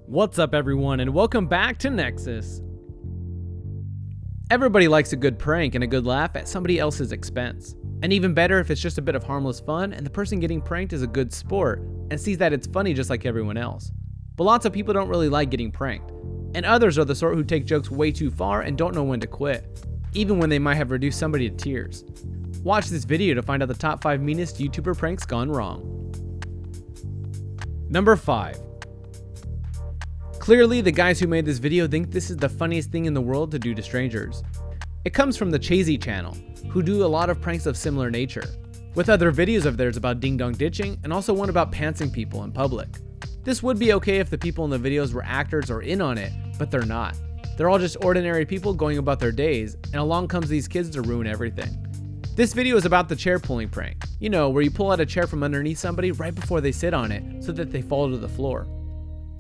What's up everyone, and welcome back to Nexus. Everybody likes a good prank and a good laugh at somebody else's expense. And even better if it's just a bit of harmless fun and the person getting pranked is a good sport and sees that it's funny just like everyone else. But lots of people don't really like getting pranked. And others are the sort who take jokes way too far and don't know when to quit, even when they might have reduced somebody to tears. Watch this video to find out the top 5 meanest YouTuber pranks gone wrong. Number 5. Clearly, the guys who made this video think this is the funniest thing in the world to do to strangers. It comes from the theCHAIZYchannel, who do a lot of pranks of similar nature, with other videos of theirs about ding-dong ditching and also one about pantsing people in public. This would be okay if the people in the videos were actors or in on it, but they're not. They're all just ordinary people going about their days, and along comes these kids to ruin everything. This video is about the chair pulling prank, you know, where you pull out a chair from underneath somebody right before they sit on it so that they fall to the floor.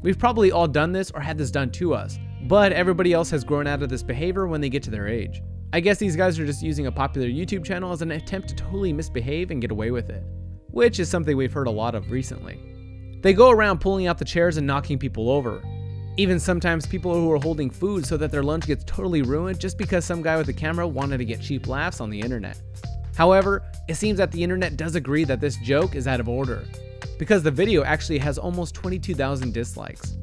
We've probably all done this or had this done to us, but everybody else has grown out of this behavior when they get to their age. I guess these guys are just using a popular YouTube channel as an attempt to totally misbehave and get away with it, which is something we've heard a lot of recently. They go around pulling out the chairs and knocking people over. Even sometimes people who are holding food so that their lunch gets totally ruined just because some guy with a camera wanted to get cheap laughs on the internet. However, it seems that the internet does agree that this joke is out of order, because the video actually has almost 22,000 dislikes.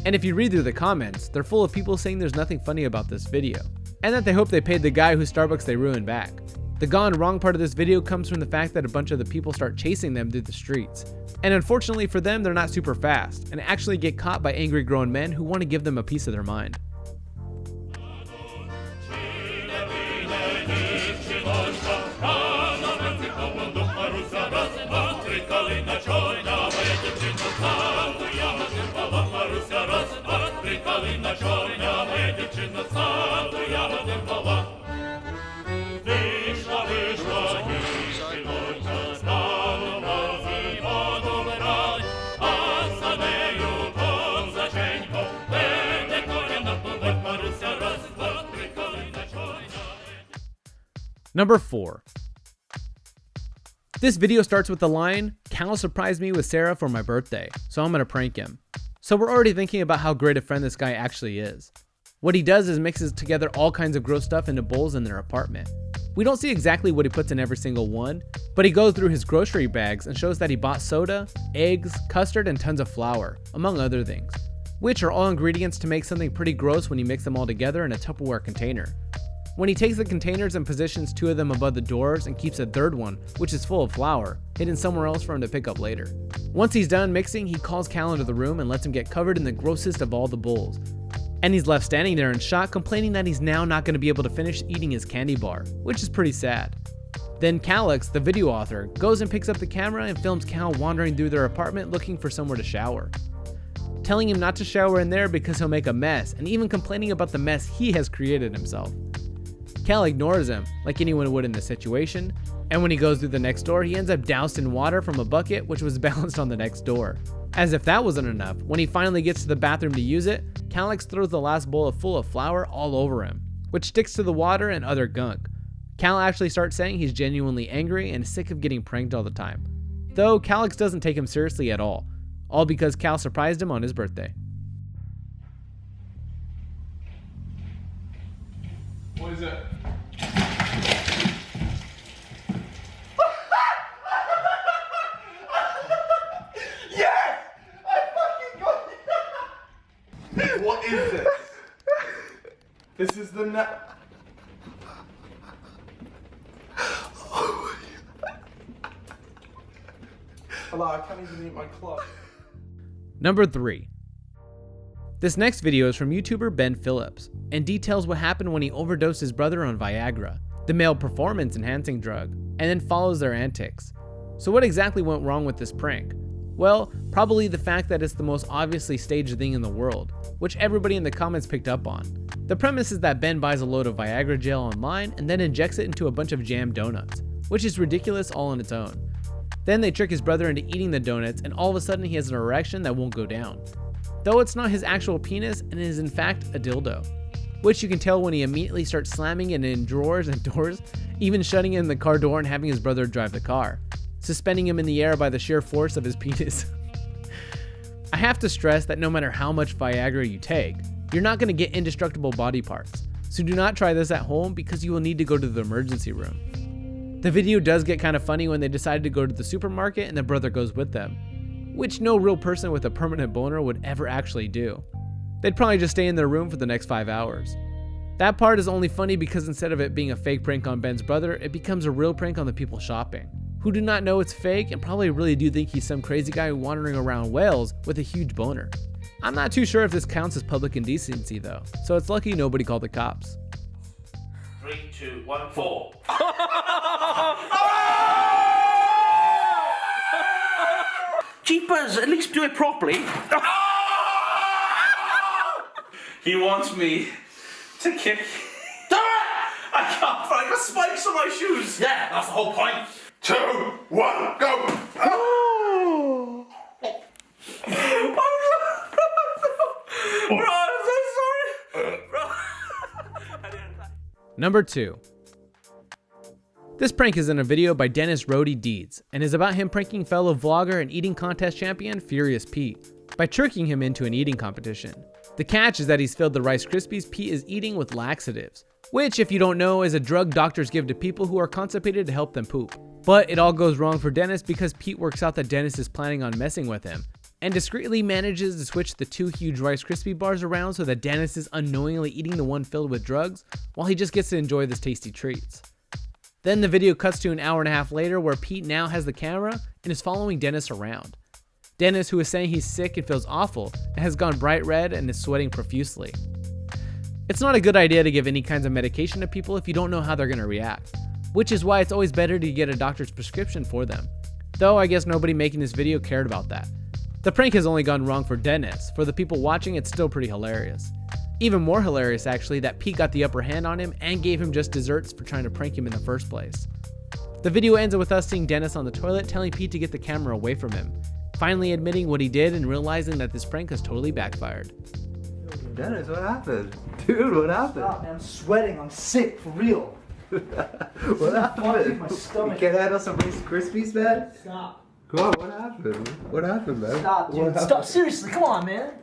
And if you read through the comments, they're full of people saying there's nothing funny about this video, and that they hope they paid the guy whose Starbucks they ruined back. The gone wrong part of this video comes from the fact that a bunch of the people start chasing them through the streets. And unfortunately for them, they're not super fast, and actually get caught by angry grown men who want to give them a piece of their mind. Number 4. This video starts with the line, "Cal surprised me with Sarah for my birthday, so I'm gonna prank him." So we're already thinking about how great a friend this guy actually is. What he does is mixes together all kinds of gross stuff into bowls in their apartment. We don't see exactly what he puts in every single one, but he goes through his grocery bags and shows that he bought soda, eggs, custard, and tons of flour, among other things, which are all ingredients to make something pretty gross when you mix them all together in a Tupperware container. When he takes the containers and positions 2 of them above the doors and keeps a third one, which is full of flour, hidden somewhere else for him to pick up later. Once he's done mixing, he calls Cal into the room and lets him get covered in the grossest of all the bowls. And he's left standing there in shock, complaining that he's now not going to be able to finish eating his candy bar, which is pretty sad. Then Callux, the video author, goes and picks up the camera and films Cal wandering through their apartment looking for somewhere to shower, telling him not to shower in there because he'll make a mess, and even complaining about the mess he has created himself. Cal ignores him, like anyone would in this situation, and when he goes through the next door, he ends up doused in water from a bucket which was balanced on the next door. As if that wasn't enough, when he finally gets to the bathroom to use it, Callux throws the last bowl full of flour all over him, which sticks to the water and other gunk. Cal actually starts saying he's genuinely angry and sick of getting pranked all the time, though Callux doesn't take him seriously at all because Cal surprised him on his birthday. What is it? Yes! I fucking got it! What is this? This is the Oh my God. Hello, I can't even eat my club. Number 3. This next video is from YouTuber Phillips and details what happened when he overdosed his brother on Viagra, the male performance enhancing drug, and then follows their antics. So what exactly went wrong with this prank? Well, probably the fact that it's the most obviously staged thing in the world, which everybody in the comments picked up on. The premise is that Ben buys a load of Viagra gel online and then injects it into a bunch of jam donuts, which is ridiculous all on its own. Then they trick his brother into eating the donuts, and all of a sudden he has an erection that won't go down. Though it's not his actual penis and it is in fact a dildo, which you can tell when he immediately starts slamming it in drawers and doors, even shutting in the car door and having his brother drive the car, suspending him in the air by the sheer force of his penis. I have to stress that no matter how much Viagra you take, you're not going to get indestructible body parts. So do not try this at home because you will need to go to the emergency room. The video does get kind of funny when they decide to go to the supermarket and the brother goes with them, which no real person with a permanent boner would ever actually do. They'd probably just stay in their room for the next 5 hours. That part is only funny because instead of it being a fake prank on Ben's brother, it becomes a real prank on the people shopping, who do not know it's fake and probably really do think he's some crazy guy wandering around Wales with a huge boner. I'm not too sure if this counts as public indecency though, so it's lucky nobody called the cops. 3, 2, 1, 4. Jeepers, at least do it properly. He wants me to kick. I can't, I got spikes on my shoes. Yeah, that's the whole point. 2, 1, go! Bro, I'm so sorry. Bro. Number 2. This prank is in a video by Dennis Roady Deeds and is about him pranking fellow vlogger and eating contest champion Furious Pete by tricking him into an eating competition. The catch is that he's filled the Rice Krispies Pete is eating with laxatives, which, if you don't know, is a drug doctors give to people who are constipated to help them poop. But it all goes wrong for Dennis because Pete works out that Dennis is planning on messing with him and discreetly manages to switch the 2 huge Rice Krispie bars around so that Dennis is unknowingly eating the one filled with drugs while he just gets to enjoy the tasty treats. Then the video cuts to an hour and a half later where Pete now has the camera and is following Dennis around. Dennis, who is saying he's sick and feels awful, has gone bright red and is sweating profusely. It's not a good idea to give any kinds of medication to people if you don't know how they're going to react, which is why it's always better to get a doctor's prescription for them. Though I guess nobody making this video cared about that. The prank has only gone wrong for Dennis. For the people watching, it's still pretty hilarious. Even more hilarious actually that Pete got the upper hand on him and gave him just desserts for trying to prank him in the first place. The video ends with us seeing Dennis on the toilet telling Pete to get the camera away from him, finally admitting what he did and realizing that this prank has totally backfired. Dennis, what happened? Dude, what happened? Stop, man, I'm sweating, I'm sick, for real. What happened? My stomach. You can't handle some Rice Krispies, man? Stop. Come on, what happened? What happened, man? Stop, dude. What Stop. happened? Seriously, come on, man.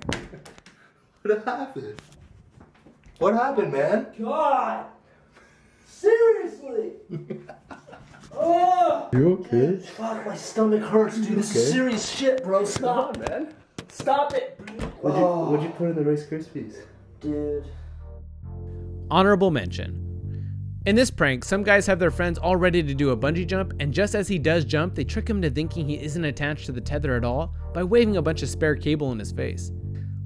What happened? What happened, man? God. Seriously. Oh. You okay? Fuck, my stomach hurts, dude. This is serious shit, bro. Stop. Come on, man. Stop it. What'd you put in the Rice Krispies? Dude. Honorable mention. In this prank, some guys have their friends all ready to do a bungee jump, and just as he does jump, they trick him into thinking he isn't attached to the tether at all by waving a bunch of spare cable in his face.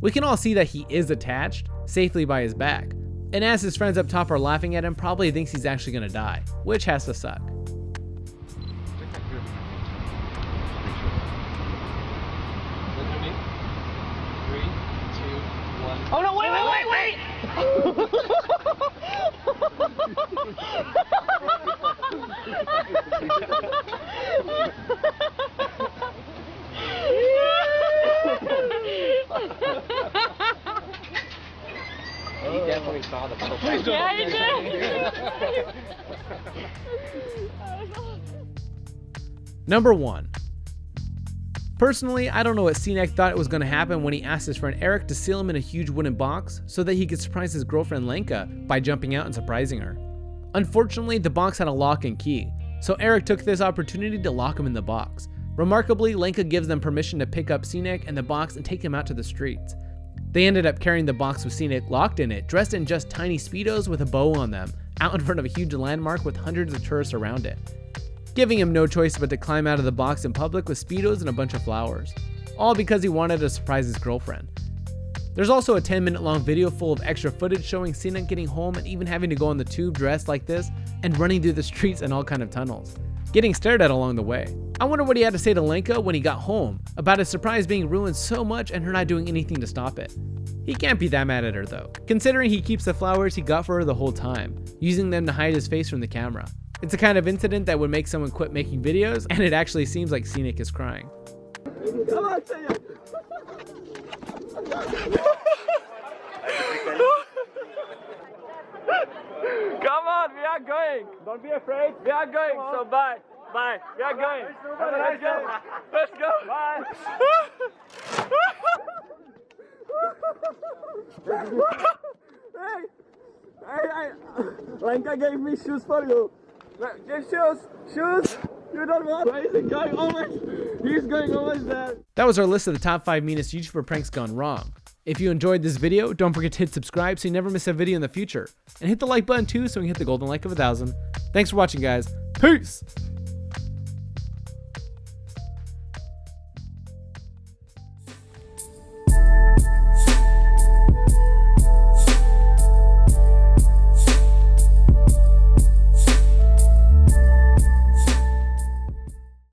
We can all see that he is attached, safely by his back, and as his friends up top are laughing at him, probably thinks he's actually gonna die, which has to suck. Oh no, wait! He definitely saw the bubble. Yeah, he did! Number 1. Personally, I don't know what CNEC thought it was going to happen when he asked his friend Eric to seal him in a huge wooden box so that he could surprise his girlfriend Lenka by jumping out and surprising her. Unfortunately, the box had a lock and key, so Eric took this opportunity to lock him in the box. Remarkably, Lenka gives them permission to pick up CNEC and the box and take him out to the streets. They ended up carrying the box with CNEC locked in it, dressed in just tiny Speedos with a bow on them, out in front of a huge landmark with hundreds of tourists around it, giving him no choice but to climb out of the box in public with Speedos and a bunch of flowers, all because he wanted to surprise his girlfriend. There's also a 10-minute long video full of extra footage showing CNEC getting home and even having to go on the tube dressed like this and running through the streets and all kind of tunnels, getting stared at along the way. I wonder what he had to say to Lenka when he got home about his surprise being ruined so much and her not doing anything to stop it. He can't be that mad at her though, considering he keeps the flowers he got for her the whole time, using them to hide his face from the camera. It's the kind of incident that would make someone quit making videos, and it actually seems like CNEC is crying. Come on, we are going. Don't be afraid. We are going. So bye. Bye. We are going. Have a nice day. Let's go. Bye. Hey, Lanka gave me shoes for you. Give shoes. You don't want. Why is he going always? He's going always there. That was our list of the top 5 meanest YouTuber pranks gone wrong. If you enjoyed this video, don't forget to hit subscribe so you never miss a video in the future. And hit the like button too so we can hit the golden like of 1,000. Thanks for watching, guys. Peace!